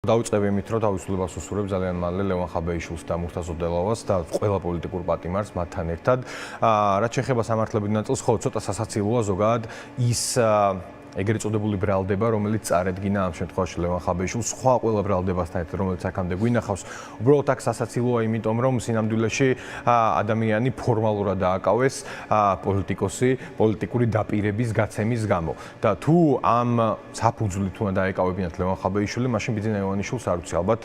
დავიწყებ იმით, რომ თავისუფლებას უსურვებ ძალიან მალე ლევან ხაბეიშვილს და მურთაზ ოდელავას და ყველა პოლიტიკურ პატიმარს მათთან ერთად. რაც შეეხება სამართლებრივ ნაწილს, ხო, ცოტა სასაცილოა ზოგადად ის ეგრეთ წოდებული ბრალდება, რომელიც წარედგინა ამ შემთხვევაში ლევან ხაბეიშვილს სხვა ყველა ბრალდებასთან ერთად, რომელიც აქამდე გვინახავს. უბრალოდ აქ სასაცილოა იმიტომ, რომ სინამდვილეში ადამიანი ფორმალურად დააკავეს პოლიტიკოსი პოლიტიკური დაპირების გაცემის გამო. და თუ ამ საფუძვლით თუ უნდა დაეკავებინათ ლევან ხაბეიშვილი, მაშინ ბიძინა ივანიშვილს არ ვიცი, ალბათ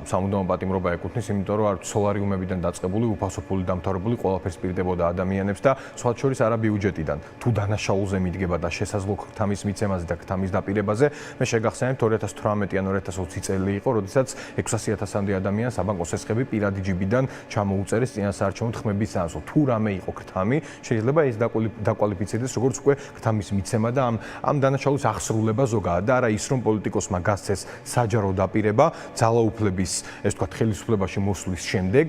სამუდამო პატიმრობა ეკუთვნის, იმიტომ რომ არის სოლარიუმებიდან დაწყებული, უფასოფული დამთავრებული, ყველაფერს პირდებოდა ადამიანებს და სხვათა შორის არა ბიუჯეტიდან. თუ დანაშაულზე მიდგება და შესაძლოა ქთამის მიცემაზე და ქთამის დაპირებაზე, მე შეგახსენებთ 2018 ან 2020 წელი იყო, როდესაც 600,000-მდე ადამიანს აბანკოს ესხები პირადი ჯიბიდან ჩამოუწერეს წინასაარჩევნო ხმების სანაცვლოდ. თუ რამე იყო ქთამი, შეიძლება ეს დაკვალიფიცირდეს როგორც უკვე ქთამის მიცემა და ამ დანაშაულის აღსრულება ზოგადად და არა ის, რომ პოლიტიკოსმა გასცეს საჯარო დაპირება ძალაუფლების, ეს ვთქვათ, ხელისუფლებაში მოსვლის შემდეგ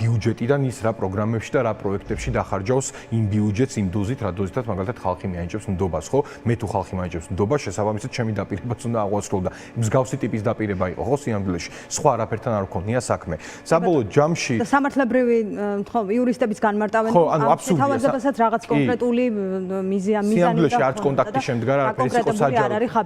ბიუჯეტიდან ის რა პროგრამებში და რა პროექტებში დახარჯავს იმ ბიუჯეტს, იმ დოზით, რა დოზითაც მაგალითად ხალხი მიანიჭებს ნდობას, ხო? მე თუ ხალხი მაინტერესებს ნდობა, შესაბამისად ჩემი დაპირებაც უნდა აღვასრულო და მსგავსი ტიპის დაპირება იყო, ხო, სინამდვილეში. სხვა არაფერთან არ მქონია საქმე. საბოლოო ჯამში სამართლებრივი, ხო, იურისტებიც განმარტავენ, ანუ თავაზებასაც რაღაც კონკრეტული მიზანი სინამდვილეში არც კონტაქტი შემდგარ, არაფერი იყო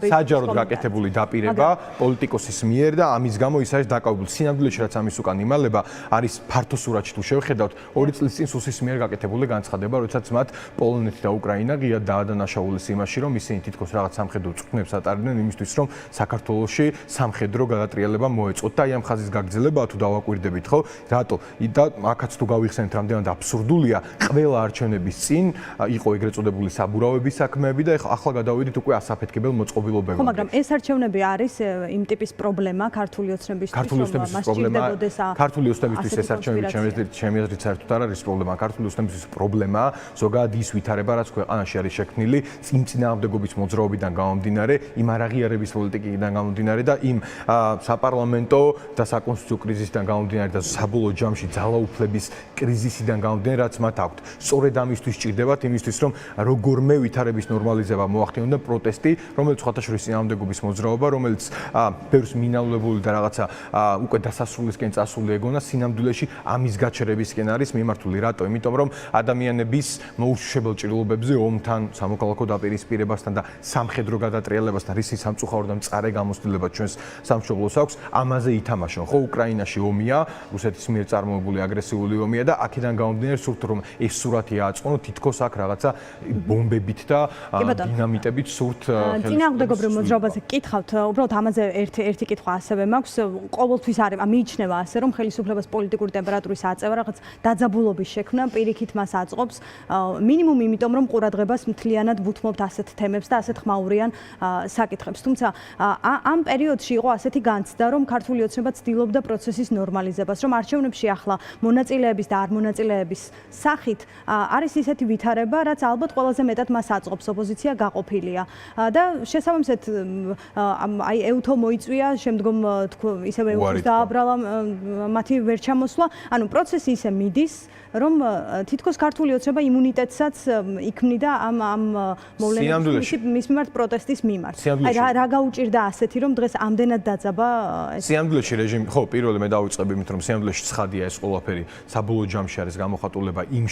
საჯაროდ გაკეთებული დაპირება პოლიტიკოსის მიერ და ამის გამო ის არის დაკავებული. სინამდვილეში რაც ამის უკან იმალება, არის ფართო სურათში თუ შევხედავთ, 2 წლის წინ სუსის მიერ გაკეთებული განცხადება, როდესაც მათ პოლონეთი და უკრაინა ღიად დაადანაშაულეს იმაში, რომ ისინი თითქოს რაღაც სამხედრო წვრთნებს ატარებდნენ იმისთვის, რომ საქართველოში სამხედრო გადატრიალება მოეწყოთ და აი ამ ხაზის გაგრძელებაა თუ დავაკვირდებით, ხო? რატო? და აქაც თუ გავიხსენებთ, რამდენად აბსურდულია, ყველა არჩევნების წინ იყო ეგრეთ წოდებული საბურავების საქმეები და ახლა გადავიდით უკვე ასაფეთქებელ მოწყობილობებამდე. ხო, მაგრამ ეს არჩევნები არის იმ ტიპის პრობლემა ქართული ოცნებისთვის, ქართული ოცნებისთვის ეს არჩევნები ჩემი აზრით საერთოდ არ არის პრობლემა. ქართული ოცნებისთვის პრობლემაა ზოგადად ის ვითარება, რაც ქვეყანაში არის შექმნილი იმ წინააღმდეგობის მოძრაობიდან გამომდინარე, იმ არაღიარების პოლიტიკიდან გამომდინარე და იმ საპარლამენტო და საკონსტიტუციო კრიზისიდან გამომდინარე და საბოლოო ჯამში ძალაუფლების კრიზისიდან გამომდინარე, რაც მათ აქვთ. სწორედ ამისთვის ჭირდებათ, იმისთვის, რომ როგორმე ვითარების ნორმალიზება მოახდინონ და პროტესტი, რომელიც სხვათა შორის წინააღმდეგობის მოძრაობა, რომელიც ბევრს მინაულებული და რაღაცა უკვე დასასრულისკენ წასული ეგონა, სინამდვილეში ამის გაჩერებისკენ არის მიმართული. რატო? იმიტომ რომ ადამიანების მოუშვებელ ჭრილობებზე ომთან, სამოქალაქო დაპირისპირებასთან და სამხედრო გადატრიალებასთან რისი სამწუხარო და მწარე გამოცდილება ჩვენს სამშობლოს აქვს, ამაზე ითამაშონ. ხო, უკრაინაში ომია, რუსეთის მიერ წარმოებული აგრესიული ომია და აქედან გამომდინარე სურთ რომ ეს სურათი ააწყონო, თითქოს აქ რაღაცა ბომბებით და დინამიტებით სურთ წინააღმდეგობრივ მოძრაობაზე გკითხავთ, უბრალოდ ამაზე ერთი კითხვა ასევე მაქვს. ყოველთვის არის მიიჩნევა ასე, რომ ხელისუფლებას პოლიტიკური ტემპერატურის აწევა რაღაც დაძაბულობის შექმნა პირიქით მას აწყობს, მინიმუმ იმიტომ რომ ყურადღებას მთლიანად ვუთმობთ ასეთ თემებს და ასეთ ხმაურიან საკითხებს. თუმცა ამ პერიოდში იყო ასეთი განცდა, რომ ქართული ოცნება ცდილობდა პროცესის ნორმალიზებას, რომ არჩევნებში ახლა მონაწილეების და არ მონაწილეების სახით არის ისეთი ვითარება, რაც ალბათ ყველაზე მეტად მას აწყობს, ოპოზიცია გაყოფილია. და შესაბამისად აი ეუთო მოიწვია, შემდგომ ისევე ეუთოს დააბრალა მათი ვერჩამოსვლა. ანუ პროცესი ისე მიდის, რომ თითქოს ქართული ოცნება იმუნიტეტსაც იქმნიდა ამ მოვლენების მის მიმართ პროტესტის მიმართ. აი რა გაუჭირდა ასეთი, რომ დღეს ამდენად დაძაბა ეს სინამდვილეში რეჟიმი, ხო, პირველი მე დავიწყებ იმით, რომ სინამდვილეში ცხადია ეს ყველაფერი საბოლოო ჯამში არის გამოხატულება იმ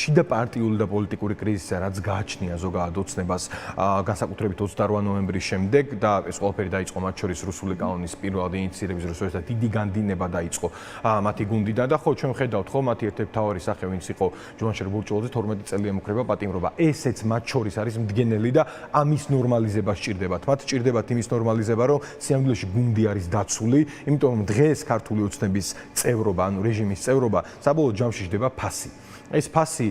შიდა პარტიული და პოლიტიკური კრიზისზე, რაც გააჩნია ზოგადად ოცნებას განსაკუთრებით 28 ნოემბრის შემდეგ და ეს ყველაფერი დაიწყო მათ შორის რუსული კანონის პირველად ინიციირების დროს და დიდი განდინება დაიწყო მათი გუნდიდან და ხო, ჩვენ ვხედავთ, ხო, მათი ერთ-ერთი მთავარი სახე ვინც იყო ჯუანშერ ბურჭულაძე 12 წელი ემუქრება პატიმრობა. ესეც მათ შორის არის მდგენელი და ამის ნორმალიზება სჭირდებათ. მათ სჭირდებათ იმის ნორმალიზება, რომ სინამდვილეში გუნდი არის დაცული, იმიტომ რომ დღეს ქართული ოცნების წევრობა, ანუ რეჟიმის წევრობა საბოლოო ჯამში ხდება ფასი. ეს ფასი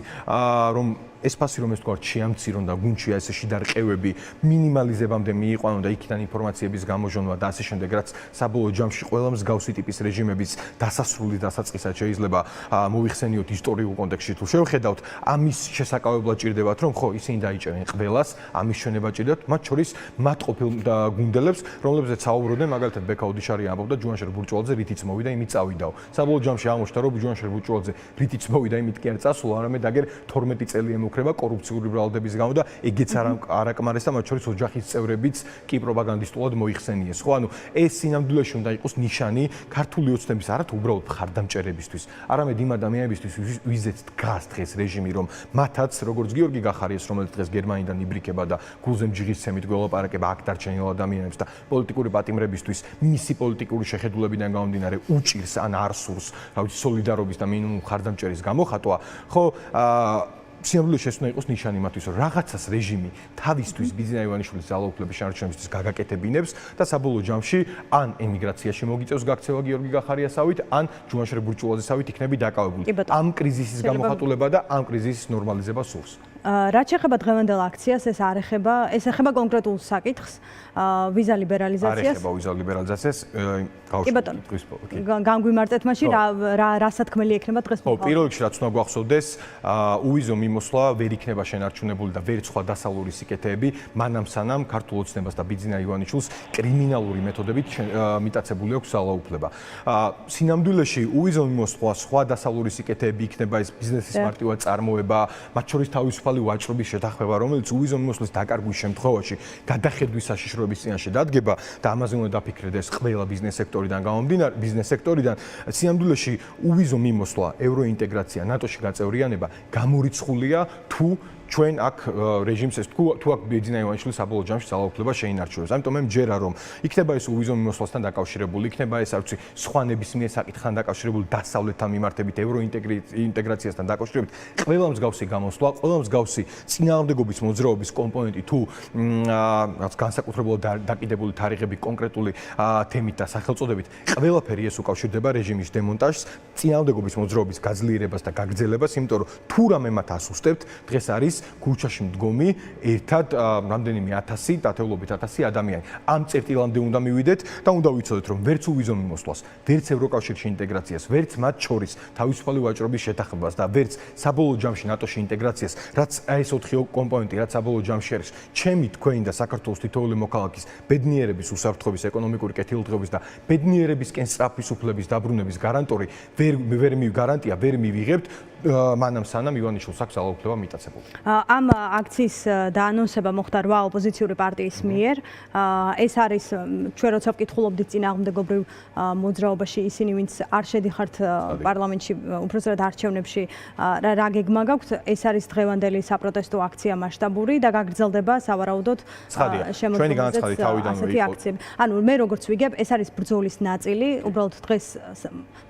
რომ ეს თქვა შეამცირონ და გუნდში ესე შიდა რყევები მინიმალიზებამდე მიიყვანონ და იქიდან ინფორმაციების გამოჟონვა და ასე შემდეგ, რაც საბოლოო ჯამში ყველა მსგავსი ტიპის რეჟიმების დასასრული დასაწყისად შეიძლება მოიხსენიოთ ისტორიულ კონტექსტში. თუ შევხედავთ, ამის შესაკავებლად ჭირდებათ, რომ ხო, ისინი დაიჭერენ ყველას, ამის ჩვენება ჭირდებათ, მათ შორის მათ ყოფილ გუნდელებს, რომლებზეც საუბრობდნენ, მაგალითად ბექა ოდიშარი ამბობდა, ჯუანშერ ბურჭულაძე რითიც მოვიდა, იმით წავიდაო. საბოლოო ჯამში აღმოჩნდა, რომ ჯუანშერ ბურჭულაძე რითიც მოვიდა, იმით კი არ წასულა, არამედ აგერ 12 წელი ემუქრება მოქრება კორუფციული ბრალდების გამო და ეგეც არ აკმარეს და მათ შორის ოჯახის წევრებიც კი პროპაგანდისტულად მოიხსენიეს. ხო, ანუ ეს სინამდვილეში უნდა იყოს ნიშანი ქართული ოცნების არა თუ უბრალოდ მხარდამჭერებისთვის, არამედ იმ ადამიანებისთვის, ვიზეც დგას დღეს რეჟიმი, რომ მათაც როგორც გიორგი გახარიას, რომელიც დღეს გერმანიდან იბრიქება და გულზე მჯიღისცემით გველაპარაკება აქ დარჩენილ ადამიანებს და პოლიტიკური პატიმრებისთვის მისი პოლიტიკური შეხედულებიდან გამომდინარე უჭირს ან არ სურს, რა ვიცი, სოლიდარობის და მინიმუმ მხარდამჭერის გამოხატვა, ხო, სინამდვილეში ეს უნდა იყოს ნიშანი იმათვის, რომ რაღაცას რეჟიმი თავისთვის ბიძინა ივანიშვილის ძალაუფლების შენარჩუნებისთვის გაგაკეთებინებს და საბოლოო ჯამში ან ემიგრაციაში მოგიწევს გაქცევა გიორგი გახარიასავით, ან ჯუმაშრე ბურჭულაძესავით იქნები დაკავებული. ამ კრიზისის გამოხატულება და ამ კრიზისის ნორმალიზება სურს. რაც ეხება დღევანდელ აქციას, ეს ეხება კონკრეტულ საკითხს, ვიზა ლიბერალიზაციას. არ ეხება ვიზა ლიბერალიზაციას, განგვიმარტეთ მაშინ რა სათქმელი ექნება დღეს. ხო, პირველ რიგში რაც უნდა გვახსოვდეს, უვიზო მიმოსვლა ვერ იქნება შენარჩუნებული და ვერ სხვა დასავლური სიკეთეები, მანამ სანამ ქართულ ოცნებას და ბიძინა ივანიშვილს კრიმინალური მეთოდებით მიტაცებული აქვს ძალაუფლება. სინამდვილეში უვიზო მიმოსვლა, სხვა დასავლური სიკეთეები იქნება ეს ბიზნესის მარტივად წარმოება, მათ შორის თავისუფალი ვაჭრობის შეთანხმება, რომელიც უვიზო მიმოსვლის დაკარგვის შემთხვევაში გადახედვის საშიშროების წინაშე დადგება და ამაზე უნდა დაფიქრდეს ეს ყველა ბიზნეს სექტორიდან გამომდინარე, ბიზნეს სექტორიდან სინამდვილეში უვიზო მიმოსვლა, ევროინტეგრაცია, ნატოში გაწევრიანება გამორიცხულია თუ ჩვენ აქ რეჟიმს ეს თუ აქ ბიძინა ივანიშვილის საბოლოო ჯამში ძალაუფლება შეინარჩუნებს. ამიტომ მე მჯერა რომ იქნება ეს უვიზო მიმოსვლასთან დაკავშირებული, იქნება ეს არც სხვა ნებისმიერ საკითხთან დაკავშირებული დასავლეთთან მიმართებით, ევროინტეგრაციასთან დაკავშირებით, ყველა მსგავსი გამოსვლა, ყველა მსგავსი წინააღმდეგობის მოძრაობის კომპონენტი თუ რაც განსაკუთრებულად დაკიდებული თარიღები კონკრეტული თემით და სახელწოდებით, ყველაფერი ეს უკავშირდება რეჟიმის დემონტაჟს, წინააღმდეგობის მოძრაობის გაძლიერებას და გაგრძელებას, იმიტომ რომ თუ რამე მათ ასუსტებთ, დღეს არის ქუჩაში მდგომი ერთად რამდენიმე 1000, დათეულობით 1000 ადამიანი. ამ წერტილამდე უნდა მივიდეთ და უნდა ვიცოდეთ, რომ ვერც უვიზო მიმოსვლას, ვერც ევროკავშირში ინტეგრაციას, ვერც მათ შორის თავისუფალი ვაჭრობის შეთანხმებას და ვერც საბოლოო ჯამში ნატოში ინტეგრაციას, რაც ეს 4 კომპონენტი, რაც საბოლოო ჯამში არის, ჩემი თქვენი და საქართველოს თითოეული მოქალაქის ბედნიერების, უსაფრთხოების, ეკონომიკური კეთილდღეობის და ბედნიერებისკენ სწრაფის უფლების დაბრუნების გარანტორი ვერ მივიღებთ, მანამ სანამ ივანიშვილს აქვს ძალაუფლება მიტაცებული. ამ აქციის დაანონსება მოხდა 8 ოპოზიციური პარტიის მიერ. ეს არის ჩვენ როცა ვკითხულობდით წინააღმდეგობრივ მოძრაობაში ისინი, ვინც არ შედიხართ პარლამენტში, უпроსტად არჩევნებში, რა გეგმა გაქვთ? ეს არის დღევანდელი საპროტესტო აქცია მასშტაბური და გაგრძელდება სავარაუდოდ შემოგვიწყდეს ასეთი აქციები. ანუ მე როგორც ვიგებ, ეს არის ბრძოლის ნაწილი, უბრალოდ დღეს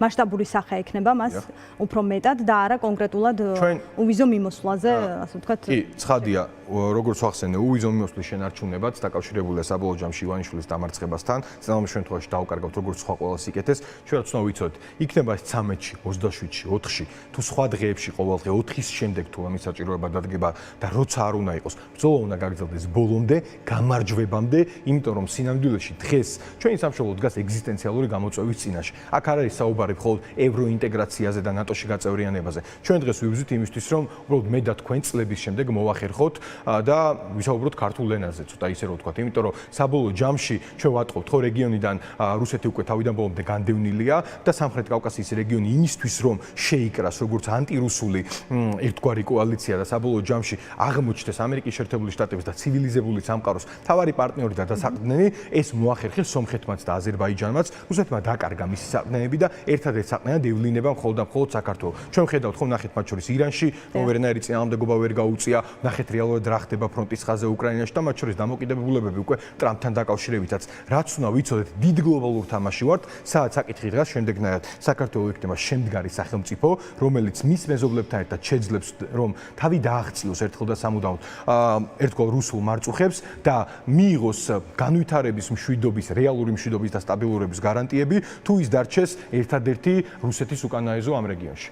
მასშტაბური სახე ექნება მას უფრო მეტად და არა კონკრეტულად უვიზო მიმოსვლაზე, ასე ვთქვათ. კი, ცხადია, როგორც ვახსენე, უვიზო მიმოსვლის შენარჩუნებაც დაკავშირებულია საბოლოო ჯამში ივანიშვილის დამარცხებასთან. ზოგადად შემთხვევაში დავუკარგავთ როგორც სხვა ყველა სიკეთეს, ჩვენ რაც უნდა ვიცოდეთ, იქნება ეს 13-ში, 27-ში, 4-ში, თუ სხვა დღეებში ყოველ დღე 4-ის შემდეგ თუ ამის საჭიროება დადგება და როცა არ უნდა იყოს, ბრძოლა უნდა გაგრძელდეს ბოლომდე, გამარჯვებამდე, იმიტომ რომ სინამდვილეში დღეს ჩვენი სამშობლო დგას ეგზისტენციალური გამოწვევის წინაშე. აქ არ არის საუბარი მხოლოდ ევროინტეგრაციაზე და ნატოში გაწევრიანებაზე. ჩვენ დღეს ვიბრძვით იმისთვის, რომ უბრალოდ მე და თქვენ წლების შემდეგ მოვახერხოთ და ვისაუბროთ ქართულ ენაზე, ცოტა ისე რომ ვთქვათ, იმიტომ რომ საბოლოო ჯამში ჩვენ ვატყობთ ხო რეგიონიდან რუსეთი უკვე თავიდან ბოლომდე განდევნილია და სამხრეთ კავკასიის რეგიონი იმისთვის რომ შეიკრას როგორც ანტირუსული ერთგვარი კოალიცია და საბოლოო ჯამში აღმოჩნდეს ამერიკის შეერთებული შტატების და ცივილიზებული სამყაროს თავარი პარტნიორი და დასაყრდნელი, ეს მოახერხეს სომხეთმაც და აზერბაიჯანმაც, რუსეთმა დაკარგა მისი საყრდნები და ერთადერთ საყრდნად ევლინება მხოლოდ საქართველოს. ჩვენ ხედავთ ხო ნახეთ მათ შორის ირანში, რომ ვერანაირი წინააღმდეგობა ვერ გაუწია, ნახეთ რეალურად რა ხდება ფრონტის ხაზზე უკრაინაში და მათ შორის დამოკიდებულებები უკვე ტრამპთან დაკავშირებითაც. რაც უნდა ვიცოდეთ, დიდ გლობალურ თამაში ვართ, სადაც საკითხი დგას შემდეგნაირად. საქართველოს იქნება შემდგარი სახელმწიფო, რომელიც მის მეზობლებთან ერთად შეძლებს რომ თავი დააღწიოს ერთხელ და სამუდამოდ ერთგვარ რუსულ მარწუხებს და მიიღოს განვითარების მშვიდობის, რეალური მშვიდობის და სტაბილურობის გარანტიები, თუ ის დარჩეს ერთადერთი რუსეთის უკანაეზო ამ რეგიონში.